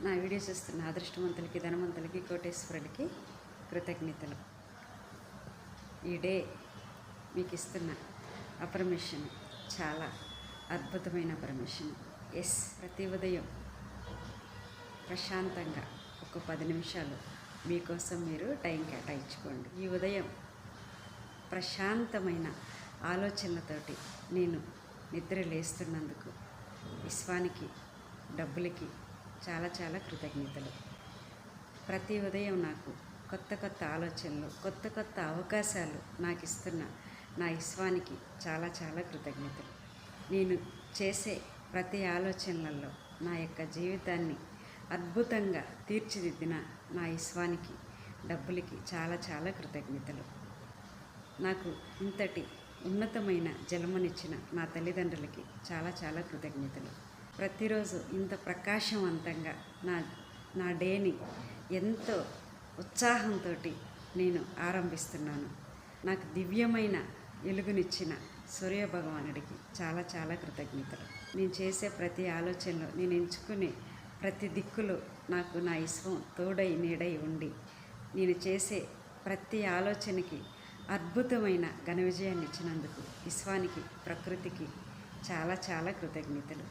నా వీడియో చూస్తున్న అదృష్టవంతులకి, ధనవంతులకి, కోటేశ్వరులకి కృతజ్ఞతలు. ఈ డే మీకు ఇస్తున్న అపర్మిషన్ చాలా అద్భుతమైన పర్మిషన్. ప్రతి ఉదయం ప్రశాంతంగా ఒక 10 నిమిషాలు మీకోసం మీరు టైం కేటాయించుకోండి. ఈ ఉదయం ప్రశాంతమైన ఆలోచనలతోటి నేను నిద్ర లేస్తున్నందుకు విశ్వానికి, డబ్బులకి చాలా చాలా కృతజ్ఞతలు. ప్రతి ఉదయం నాకు కొత్త కొత్త ఆలోచనలు, కొత్త కొత్త అవకాశాలు నాకు ఇస్తున్న నా విశ్వానికి చాలా చాలా కృతజ్ఞతలు. నేను చేసే ప్రతి ఆలోచనలలో నా యొక్క జీవితాన్ని అద్భుతంగా తీర్చిదిద్దిన నా విశ్వానికి, డబ్బులకి చాలా చాలా కృతజ్ఞతలు. నాకు ఇంతటి ఉన్నతమైన జన్మనిచ్చిన నా తల్లిదండ్రులకి చాలా చాలా కృతజ్ఞతలు. ప్రతిరోజు ఇంత ప్రకాశవంతంగా నా డేని ఎంతో ఉత్సాహంతో నేను ఆరంభిస్తున్నాను. నాకు దివ్యమైన వెలుగునిచ్చిన సూర్యభగవానుడికి చాలా చాలా కృతజ్ఞతలు. నేను చేసే ప్రతి ఆలోచనలో, నేను ఎంచుకునే ప్రతి దిక్కులో నాకు నా విశ్వం తోడై నీడై ఉండి నేను చేసే ప్రతి ఆలోచనకి అద్భుతమైన ఘన విజయాన్ని ఇచ్చినందుకు విశ్వానికి, ప్రకృతికి చాలా చాలా కృతజ్ఞతలు.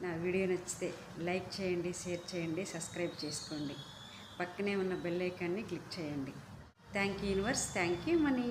నా వీడియో నచ్చితే లైక్ చేయండి, షేర్ చేయండి, సబ్స్క్రైబ్ చేసుకోండి. పక్కనే ఉన్న బెల్ ఐకాన్ని క్లిక్ చేయండి. Thank you universe, thank you money.